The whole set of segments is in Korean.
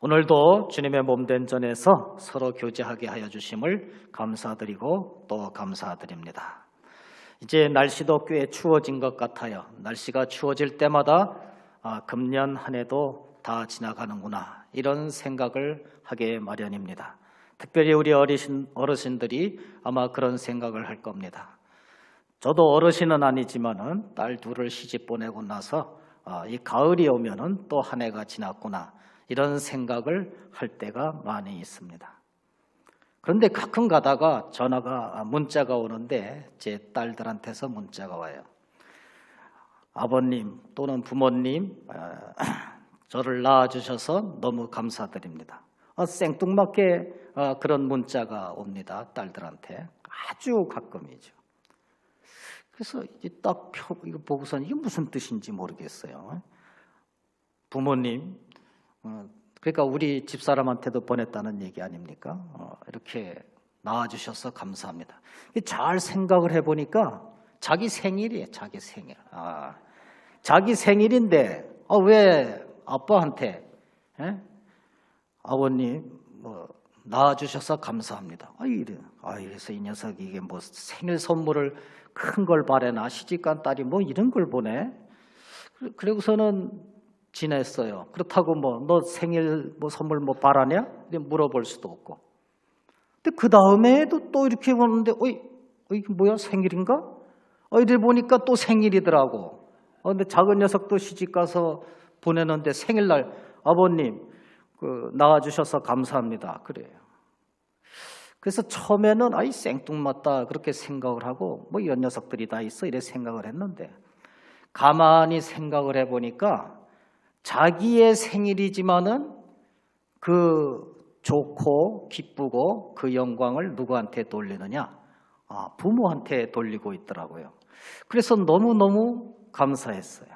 오늘도 주님의 몸된 전에서 서로 교제하게 하여 주심을 감사드리고 또 감사드립니다. 이제 날씨도 꽤 추워진 것 같아요. 날씨가 추워질 때마다 금년 한 해도 다 지나가는구나 이런 생각을 하게 마련입니다. 특별히 우리 어르신들이 아마 그런 생각을 할 겁니다. 저도 어르신은 아니지만은 딸 둘을 시집 보내고 나서 이 가을이 오면은 또 한 해가 지났구나 이런 생각을 할 때가 많이 있습니다. 그런데 가끔 가다가 문자가 오는데 제 딸들한테서 문자가 와요. 아버님 또는 부모님 저를 낳아주셔서 너무 감사드립니다. 생뚱맞게 그런 문자가 옵니다. 딸들한테 아주 가끔이죠. 그래서 딱 이거 보고선 이게 무슨 뜻인지 모르겠어요. 부모님, 그러니까 우리 집사람한테도 보냈다는 얘기 아닙니까? 이렇게 낳아주셔서 감사합니다. 잘 생각을 해보니까 자기 생일이에요. 자기 생일. 자기 생일인데 왜 아빠한테 아버님 낳아주셔서 감사합니다. 이래서 이 녀석이 이게 뭐 생일 선물을 큰 걸 바래나 시집간 딸이 뭐 이런 걸 보내? 그리고서는 지냈어요. 그렇다고 너 생일 선물 바라냐? 물어볼 수도 없고. 근데 그 다음에도 또 이렇게 보는데 이게 뭐야 생일인가? 이래 보니까 또 생일이더라고. 근데 작은 녀석도 시집 가서 보내는데 생일날 아버님 낳아주셔서 감사합니다. 그래요. 그래서 처음에는 생뚱맞다 그렇게 생각을 하고 이런 녀석들이 다 있어 이래 생각을 했는데 가만히 생각을 해보니까 자기의 생일이지만은 그 좋고 기쁘고 그 영광을 누구한테 돌리느냐? 부모한테 돌리고 있더라고요. 그래서 너무너무 감사했어요.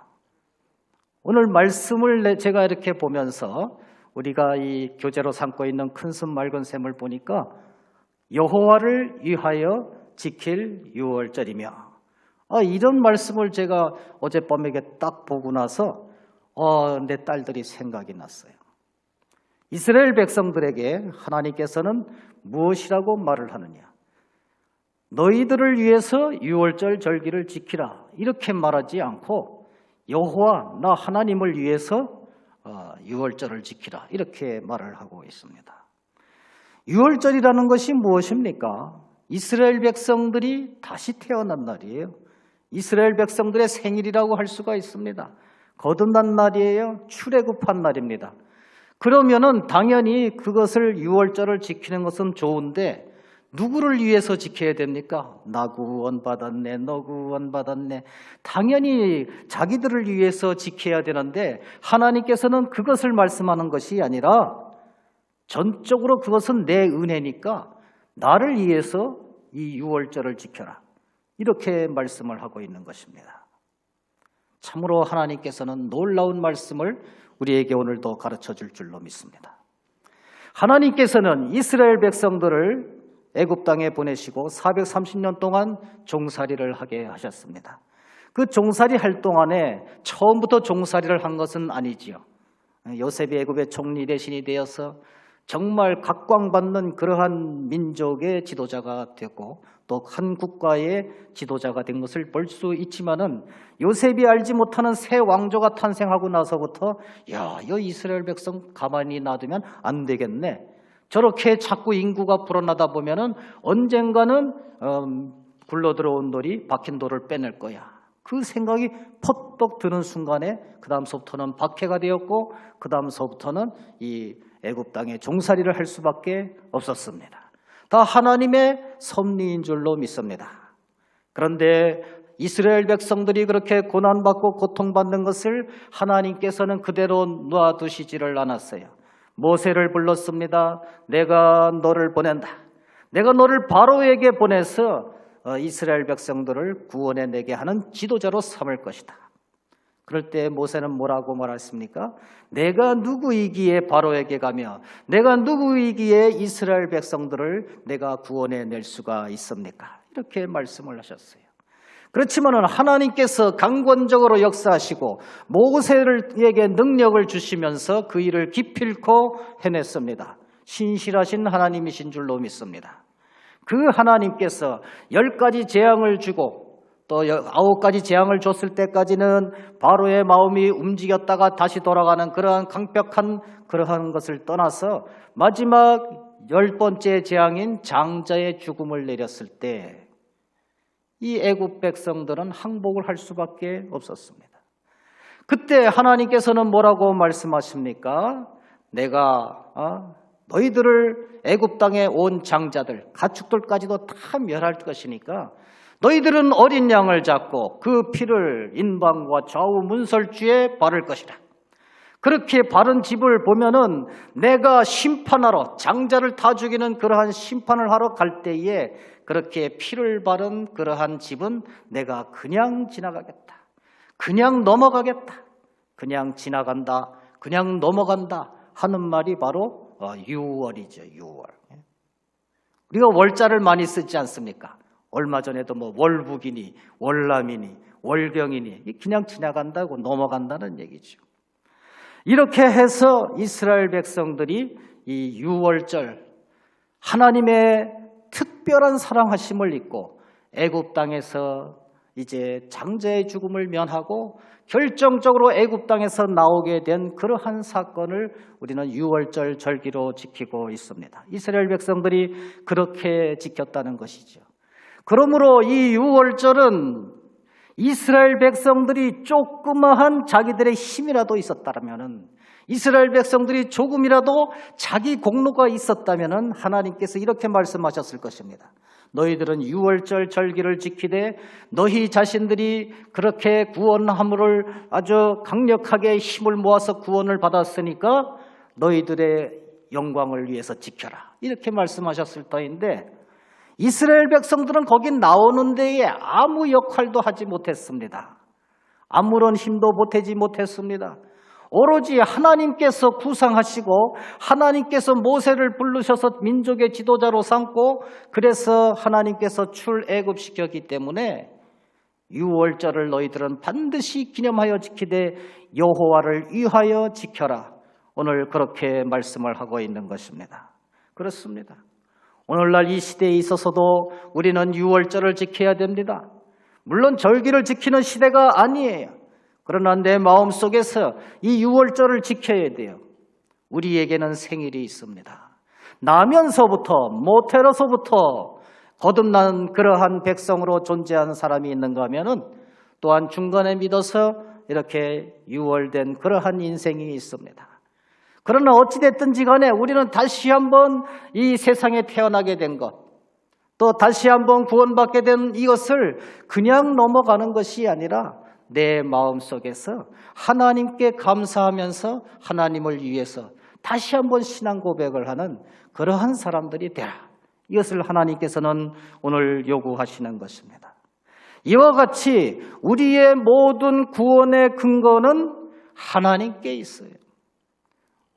오늘 말씀을 제가 이렇게 보면서 우리가 이 교재로 삼고 있는 큰 샘 맑은 샘을 보니까 여호와를 위하여 지킬 유월절이며 이런 말씀을 제가 어젯밤에 딱 보고 나서 내 딸들이 생각이 났어요. 이스라엘 백성들에게 하나님께서는 무엇이라고 말을 하느냐? 너희들을 위해서 유월절 절기를 지키라 이렇게 말하지 않고 여호와 나 하나님을 위해서 유월절을 지키라 이렇게 말을 하고 있습니다. 유월절이라는 것이 무엇입니까? 이스라엘 백성들이 다시 태어난 날이에요. 이스라엘 백성들의 생일이라고 할 수가 있습니다. 거듭난 날이에요. 출애굽한 날입니다. 그러면은 당연히 그것을 유월절을 지키는 것은 좋은데 누구를 위해서 지켜야 됩니까? 나 구원받았네, 너 구원받았네. 당연히 자기들을 위해서 지켜야 되는데 하나님께서는 그것을 말씀하는 것이 아니라 전적으로 그것은 내 은혜니까 나를 위해서 이 유월절을 지켜라. 이렇게 말씀을 하고 있는 것입니다. 참으로 하나님께서는 놀라운 말씀을 우리에게 오늘도 가르쳐 줄 줄로 믿습니다. 하나님께서는 이스라엘 백성들을 애굽 땅에 보내시고 430년 동안 종살이를 하게 하셨습니다. 그 종살이 할 동안에 처음부터 종살이를 한 것은 아니지요. 요셉이 애굽의 총리 대신이 되어서 정말 각광받는 그러한 민족의 지도자가 되고 또 한 국가의 지도자가 된 것을 볼 수 있지만은 요셉이 알지 못하는 새 왕조가 탄생하고 나서부터 이 이스라엘 백성 가만히 놔두면 안 되겠네. 저렇게 자꾸 인구가 불어나다 보면은 언젠가는 굴러 들어온 돌이 박힌 돌을 빼낼 거야. 그 생각이 퍼뜩 드는 순간에 그 다음서부터는 박해가 되었고 그 다음서부터는 이 애굽 땅에 종살이를 할 수밖에 없었습니다. 다 하나님의 섭리인 줄로 믿습니다. 그런데 이스라엘 백성들이 그렇게 고난받고 고통받는 것을 하나님께서는 그대로 놔두시지를 않았어요. 모세를 불렀습니다. 내가 너를 보낸다. 내가 너를 바로에게 보내서 이스라엘 백성들을 구원해내게 하는 지도자로 삼을 것이다. 그럴 때 모세는 뭐라고 말했습니까? 내가 누구이기에 바로에게 가며 내가 누구이기에 이스라엘 백성들을 내가 구원해낼 수가 있습니까? 이렇게 말씀을 하셨어요. 그렇지만 하나님께서 강권적으로 역사하시고 모세에게 능력을 주시면서 그 일을 기필코 해냈습니다. 신실하신 하나님이신 줄로 믿습니다. 그 하나님께서 10가지 재앙을 주고 또 9가지 재앙을 줬을 때까지는 바로의 마음이 움직였다가 다시 돌아가는 그러한 강력한 그러한 것을 떠나서 마지막 10번째 재앙인 장자의 죽음을 내렸을 때 이 애굽 백성들은 항복을 할 수밖에 없었습니다. 그때 하나님께서는 뭐라고 말씀하십니까? 내가 너희들을 애굽 땅에 온 장자들, 가축들까지도 다 멸할 것이니까 너희들은 어린 양을 잡고 그 피를 인방과 좌우 문설주에 바를 것이라. 그렇게 바른 집을 보면은 내가 심판하러 장자를 다 죽이는 그러한 심판을 하러 갈 때에 그렇게 피를 바른 그러한 집은 내가 그냥 지나가겠다. 그냥 넘어가겠다. 그냥 지나간다. 그냥 넘어간다 하는 말이 바로 유월이죠. 유월. 우리가 월자를 많이 쓰지 않습니까? 얼마 전에도 뭐 월북이니 월남이니 월경이니 그냥 지나간다고 넘어간다는 얘기죠. 이렇게 해서 이스라엘 백성들이 이 유월절 하나님의 특별한 사랑하심을 잊고 애굽 땅에서 이제 장자의 죽음을 면하고 결정적으로 애굽 땅에서 나오게 된 그러한 사건을 우리는 유월절 절기로 지키고 있습니다. 이스라엘 백성들이 그렇게 지켰다는 것이죠. 그러므로 이 유월절은 이스라엘 백성들이 조그마한 자기들의 힘이라도 있었다면, 이스라엘 백성들이 조금이라도 자기 공로가 있었다면 하나님께서 이렇게 말씀하셨을 것입니다. 너희들은 유월절 절기를 지키되 너희 자신들이 그렇게 구원함을 아주 강력하게 힘을 모아서 구원을 받았으니까 너희들의 영광을 위해서 지켜라. 이렇게 말씀하셨을 터인데 이스라엘 백성들은 거기 나오는 데에 아무 역할도 하지 못했습니다. 아무런 힘도 보태지 못했습니다. 오로지 하나님께서 구상하시고 하나님께서 모세를 부르셔서 민족의 지도자로 삼고 그래서 하나님께서 출애굽시켰기 때문에 유월절을 너희들은 반드시 기념하여 지키되 여호와를 위하여 지켜라. 오늘 그렇게 말씀을 하고 있는 것입니다. 그렇습니다. 오늘날 이 시대에 있어서도 우리는 유월절을 지켜야 됩니다. 물론 절기를 지키는 시대가 아니에요. 그러나 내 마음속에서 이 유월절을 지켜야 돼요. 우리에게는 생일이 있습니다. 나면서부터 모태로서부터 거듭난 그러한 백성으로 존재하는 사람이 있는가 하면은 또한 중간에 믿어서 이렇게 유월된 그러한 인생이 있습니다. 그러나 어찌됐든지 간에 우리는 다시 한번 이 세상에 태어나게 된 것, 또 다시 한번 구원받게 된 이것을 그냥 넘어가는 것이 아니라 내 마음속에서 하나님께 감사하면서 하나님을 위해서 다시 한번 신앙 고백을 하는 그러한 사람들이 되라. 이것을 하나님께서는 오늘 요구하시는 것입니다. 이와 같이 우리의 모든 구원의 근거는 하나님께 있어요.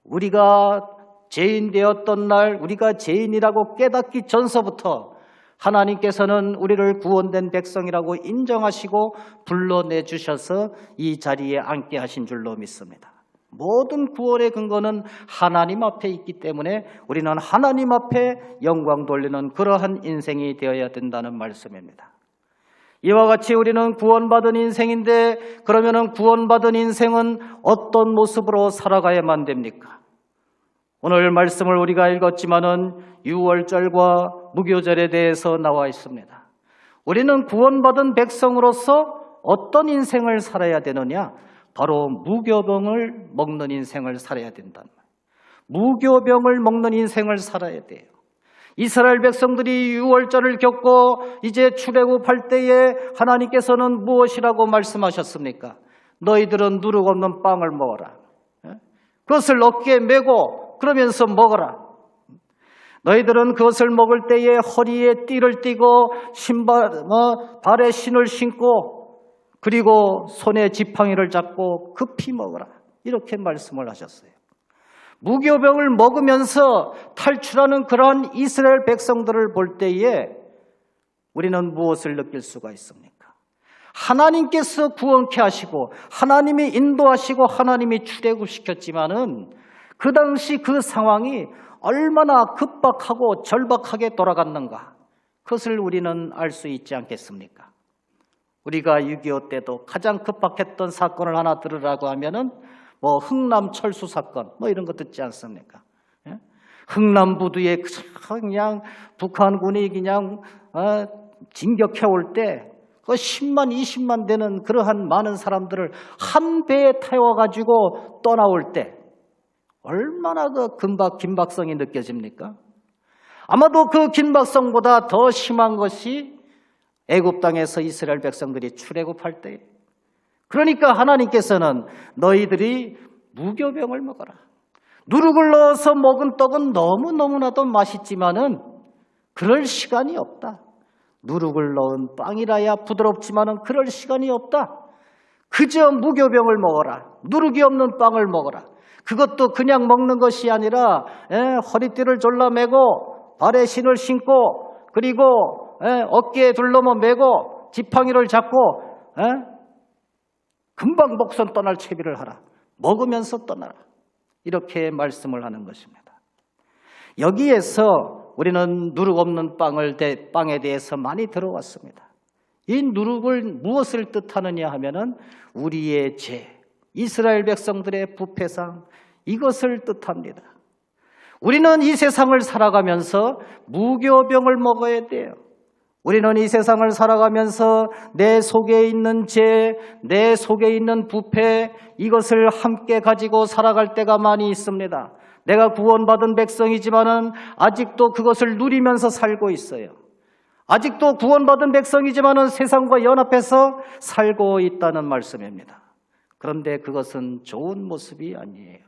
우리가 죄인 되었던 날, 우리가 죄인이라고 깨닫기 전서부터 하나님께서는 우리를 구원된 백성이라고 인정하시고 불러내주셔서 이 자리에 앉게 하신 줄로 믿습니다. 모든 구원의 근거는 하나님 앞에 있기 때문에 우리는 하나님 앞에 영광 돌리는 그러한 인생이 되어야 된다는 말씀입니다. 이와 같이 우리는 구원받은 인생인데 그러면은 구원받은 인생은 어떤 모습으로 살아가야만 됩니까? 오늘 말씀을 우리가 읽었지만은 유월절과 무교절에 대해서 나와 있습니다. 우리는 구원받은 백성으로서 어떤 인생을 살아야 되느냐? 바로 무교병을 먹는 인생을 살아야 된다. 무교병을 먹는 인생을 살아야 돼요. 이스라엘 백성들이 유월절을 겪고 이제 출애굽할 때에 하나님께서는 무엇이라고 말씀하셨습니까? 너희들은 누룩 없는 빵을 먹어라. 그것을 어깨에 메고 그러면서 먹어라. 너희들은 그것을 먹을 때에 허리에 띠를 띠고 발에 신을 신고 그리고 손에 지팡이를 잡고 급히 먹어라. 이렇게 말씀을 하셨어요. 무교병을 먹으면서 탈출하는 그러한 이스라엘 백성들을 볼 때에 우리는 무엇을 느낄 수가 있습니까? 하나님께서 구원케 하시고 하나님이 인도하시고 하나님이 출애굽시켰지만은 그 당시 그 상황이 얼마나 급박하고 절박하게 돌아갔는가, 그것을 우리는 알 수 있지 않겠습니까? 우리가 6.25 때도 가장 급박했던 사건을 하나 들으라고 하면은 뭐 흥남 철수 사건 뭐 이런 거 듣지 않습니까? 예? 흥남 부두에 그냥 북한군이 그냥 진격해 올 때 그 10만 20만 되는 그러한 많은 사람들을 한 배에 태워가지고 떠나올 때 얼마나 그 긴박성이 느껴집니까? 아마도 그 긴박성보다 더 심한 것이 애굽 땅에서 이스라엘 백성들이 출애굽할 때, 그러니까 하나님께서는 너희들이 무교병을 먹어라. 누룩을 넣어서 먹은 떡은 너무너무나도 맛있지만은 그럴 시간이 없다. 누룩을 넣은 빵이라야 부드럽지만은 그럴 시간이 없다. 그저 무교병을 먹어라. 누룩이 없는 빵을 먹어라. 그것도 그냥 먹는 것이 아니라 허리띠를 졸라매고 발에 신을 신고 그리고 어깨에 둘러머 매고 지팡이를 잡고 금방 목선 떠날 채비를 하라. 먹으면서 떠나라. 이렇게 말씀을 하는 것입니다. 여기에서 우리는 누룩 없는 빵에 대해서 많이 들어왔습니다. 이 누룩을 무엇을 뜻하느냐 하면은 우리의 죄, 이스라엘 백성들의 부패상, 이것을 뜻합니다. 우리는 이 세상을 살아가면서 무교병을 먹어야 돼요. 우리는 이 세상을 살아가면서 내 속에 있는 죄, 내 속에 있는 부패, 이것을 함께 가지고 살아갈 때가 많이 있습니다. 내가 구원받은 백성이지만은 아직도 그것을 누리면서 살고 있어요. 아직도 구원받은 백성이지만은 세상과 연합해서 살고 있다는 말씀입니다. 그런데 그것은 좋은 모습이 아니에요.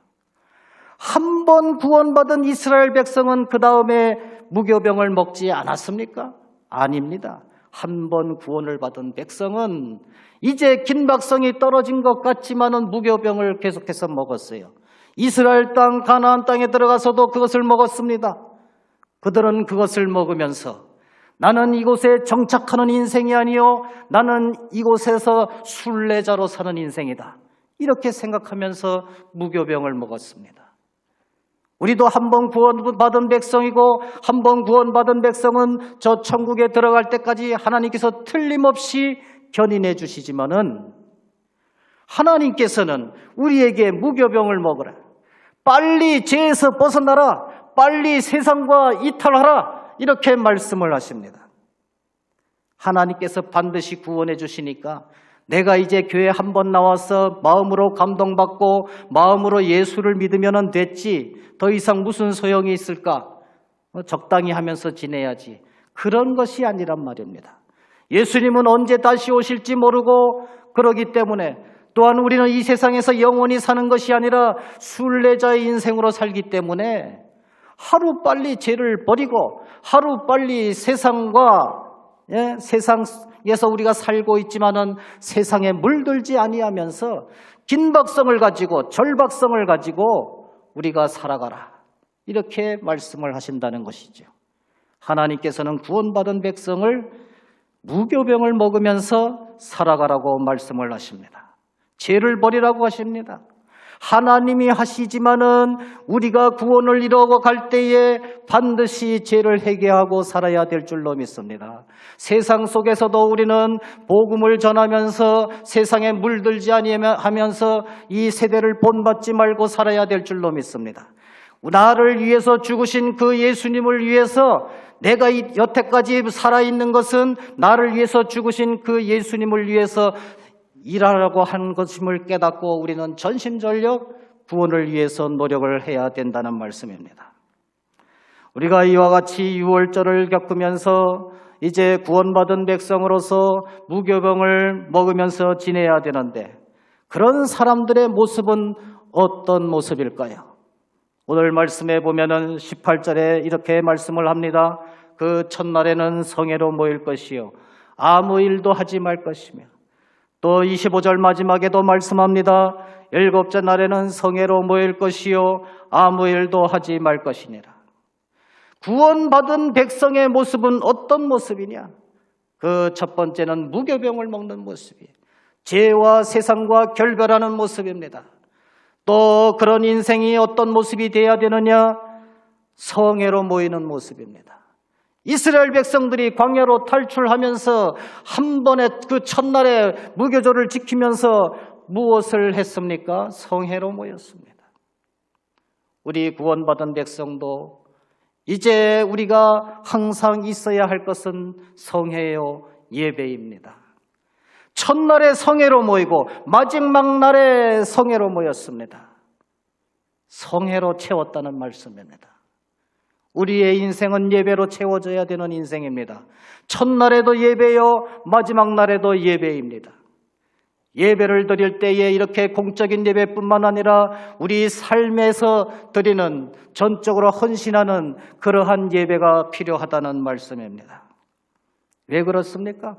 한 번 구원받은 이스라엘 백성은 그 다음에 무교병을 먹지 않았습니까? 아닙니다. 한 번 구원을 받은 백성은 이제 긴박성이 떨어진 것 같지만은 무교병을 계속해서 먹었어요. 이스라엘 땅, 가나안 땅에 들어가서도 그것을 먹었습니다. 그들은 그것을 먹으면서 나는 이곳에 정착하는 인생이 아니요, 나는 이곳에서 순례자로 사는 인생이다. 이렇게 생각하면서 무교병을 먹었습니다. 우리도 한 번 구원받은 백성이고 한 번 구원받은 백성은 저 천국에 들어갈 때까지 하나님께서 틀림없이 견인해 주시지만은 하나님께서는 우리에게 무교병을 먹으라. 빨리 죄에서 벗어나라. 빨리 세상과 이탈하라. 이렇게 말씀을 하십니다. 하나님께서 반드시 구원해 주시니까 내가 이제 교회 한 번 나와서 마음으로 감동받고 마음으로 예수를 믿으면 됐지. 더 이상 무슨 소용이 있을까? 적당히 하면서 지내야지. 그런 것이 아니란 말입니다. 예수님은 언제 다시 오실지 모르고 그러기 때문에 또한 우리는 이 세상에서 영원히 사는 것이 아니라 순례자의 인생으로 살기 때문에 하루빨리 죄를 버리고 하루빨리 세상과 세상에서 우리가 살고 있지만은 세상에 물들지 아니하면서 긴박성을 가지고 절박성을 가지고 우리가 살아가라. 이렇게 말씀을 하신다는 것이죠. 하나님께서는 구원받은 백성을 무교병을 먹으면서 살아가라고 말씀을 하십니다. 죄를 버리라고 하십니다. 하나님이 하시지만은 우리가 구원을 이루어 갈 때에 반드시 죄를 회개하고 살아야 될 줄로 믿습니다. 세상 속에서도 우리는 복음을 전하면서 세상에 물들지 아니하면서 이 세대를 본받지 말고 살아야 될 줄로 믿습니다. 나를 위해서 죽으신 그 예수님을 위해서 내가 여태까지 살아있는 것은 나를 위해서 죽으신 그 예수님을 위해서 일하라고 한 것임을 깨닫고 우리는 전심전력 구원을 위해서 노력을 해야 된다는 말씀입니다. 우리가 이와 같이 유월절을 겪으면서 이제 구원받은 백성으로서 무교병을 먹으면서 지내야 되는데 그런 사람들의 모습은 어떤 모습일까요? 오늘 말씀에 보면은 18절에 이렇게 말씀을 합니다. 그 첫날에는 성회로 모일 것이요 아무 일도 하지 말 것이며 또 25절 마지막에도 말씀합니다. 7째 날에는 성회로 모일 것이요 아무 일도 하지 말 것이니라. 구원받은 백성의 모습은 어떤 모습이냐? 그 첫 번째는 무교병을 먹는 모습이에요. 죄와 세상과 결별하는 모습입니다. 또 그런 인생이 어떤 모습이 되어야 되느냐? 성회로 모이는 모습입니다. 이스라엘 백성들이 광야로 탈출하면서 한 번에 그 첫날에 무교절을 지키면서 무엇을 했습니까? 성회로 모였습니다. 우리 구원받은 백성도 이제 우리가 항상 있어야 할 것은 성회요, 예배입니다. 첫날에 성회로 모이고 마지막 날에 성회로 모였습니다. 성회로 채웠다는 말씀입니다. 우리의 인생은 예배로 채워져야 되는 인생입니다. 첫날에도 예배요, 마지막 날에도 예배입니다. 예배를 드릴 때에 이렇게 공적인 예배뿐만 아니라 우리 삶에서 드리는, 전적으로 헌신하는 그러한 예배가 필요하다는 말씀입니다. 왜 그렇습니까?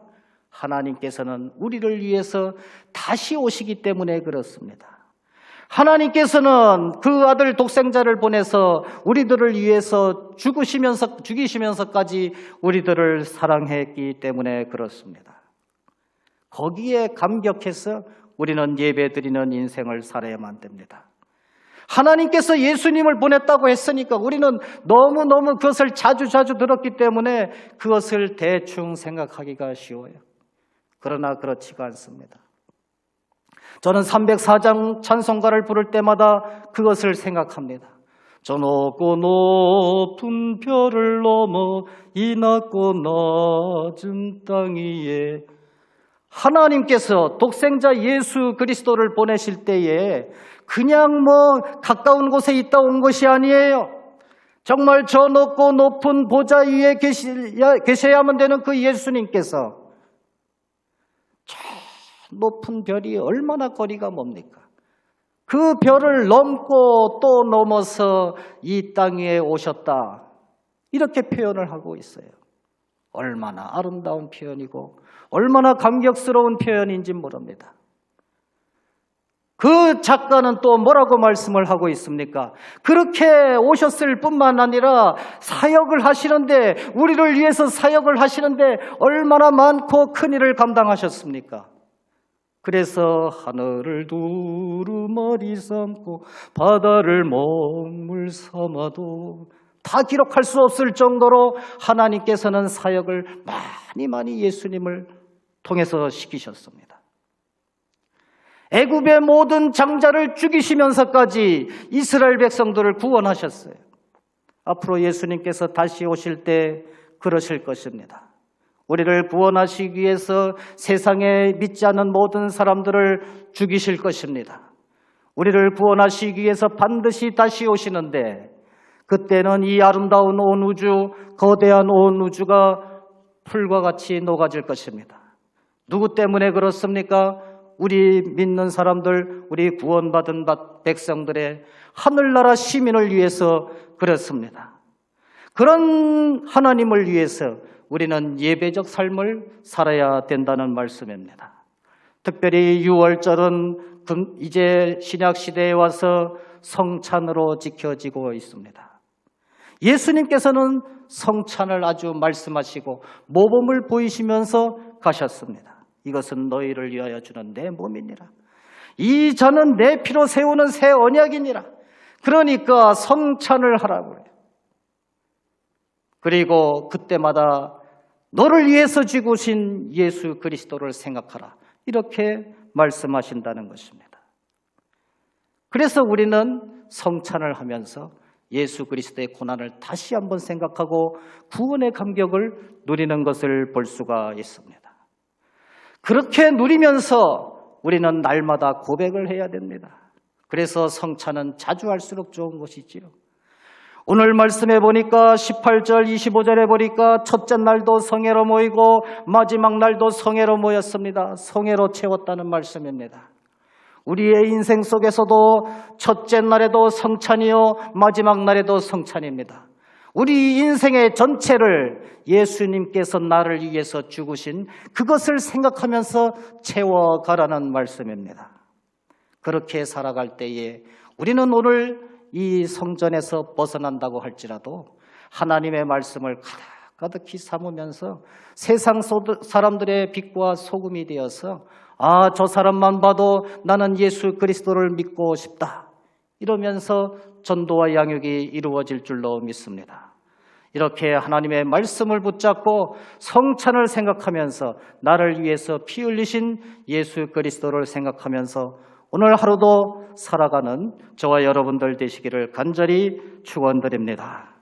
하나님께서는 우리를 위해서 다시 오시기 때문에 그렇습니다. 하나님께서는 그 아들 독생자를 보내서 우리들을 위해서 죽이시면서까지 우리들을 사랑했기 때문에 그렇습니다. 거기에 감격해서 우리는 예배드리는 인생을 살아야만 됩니다. 하나님께서 예수님을 보냈다고 했으니까 우리는 너무너무 그것을 자주 들었기 때문에 그것을 대충 생각하기가 쉬워요. 그러나 그렇지가 않습니다. 저는 304장 찬송가를 부를 때마다 그것을 생각합니다. 저 높고 높은 별을 넘어 이 낮고 낮은 땅 위에 하나님께서 독생자 예수 그리스도를 보내실 때에 그냥 가까운 곳에 있다 온 것이 아니에요. 정말 저 높고 높은 보좌 위에 계셔야만 되는 그 예수님께서 저 높은 별이 얼마나 거리가 멉니까? 그 별을 넘고 또 넘어서 이 땅 위에 오셨다. 이렇게 표현을 하고 있어요. 얼마나 아름다운 표현이고 얼마나 감격스러운 표현인지 모릅니다. 그 작가는 또 뭐라고 말씀을 하고 있습니까? 그렇게 오셨을 뿐만 아니라 사역을 하시는데, 우리를 위해서 사역을 하시는데 얼마나 많고 큰 일을 감당하셨습니까? 그래서 하늘을 두루마리 삼고 바다를 먹물 삼아도 다 기록할 수 없을 정도로 하나님께서는 사역을 많이 예수님을 통해서 시키셨습니다. 애굽의 모든 장자를 죽이시면서까지 이스라엘 백성들을 구원하셨어요. 앞으로 예수님께서 다시 오실 때 그러실 것입니다. 우리를 구원하시기 위해서 세상에 믿지 않는 모든 사람들을 죽이실 것입니다. 우리를 구원하시기 위해서 반드시 다시 오시는데, 그때는 이 아름다운 온 우주, 거대한 온 우주가 풀과 같이 녹아질 것입니다. 누구 때문에 그렇습니까? 우리 믿는 사람들, 우리 구원받은 백성들의 하늘나라 시민을 위해서 그렇습니다. 그런 하나님을 위해서 우리는 예배적 삶을 살아야 된다는 말씀입니다. 특별히 6월절은 이제 신약시대에 와서 성찬으로 지켜지고 있습니다. 예수님께서는 성찬을 아주 말씀하시고 모범을 보이시면서 가셨습니다. 이것은 너희를 위하여 주는 내 몸이니라. 이 잔은 내 피로 세우는 새 언약이니라. 그러니까 성찬을 하라고 해요. 그리고 그때마다 너를 위해서 죽으신 예수 그리스도를 생각하라. 이렇게 말씀하신다는 것입니다. 그래서 우리는 성찬을 하면서 예수 그리스도의 고난을 다시 한번 생각하고 구원의 감격을 누리는 것을 볼 수가 있습니다. 그렇게 누리면서 우리는 날마다 고백을 해야 됩니다. 그래서 성찬은 자주 할수록 좋은 것이지요. 오늘 말씀해 보니까 18절, 25절에 보니까 첫째 날도 성회로 모이고 마지막 날도 성회로 모였습니다. 성회로 채웠다는 말씀입니다. 우리의 인생 속에서도 첫째 날에도 성찬이요, 마지막 날에도 성찬입니다. 우리 인생의 전체를 예수님께서 나를 위해서 죽으신 그것을 생각하면서 채워가라는 말씀입니다. 그렇게 살아갈 때에 우리는 오늘 이 성전에서 벗어난다고 할지라도 하나님의 말씀을 가득히 삼으면서 세상 사람들의 빛과 소금이 되어서 저 사람만 봐도 나는 예수 그리스도를 믿고 싶다. 이러면서 전도와 양육이 이루어질 줄로 믿습니다. 이렇게 하나님의 말씀을 붙잡고 성찬을 생각하면서 나를 위해서 피 흘리신 예수 그리스도를 생각하면서 오늘 하루도 살아가는 저와 여러분들 되시기를 간절히 축원드립니다.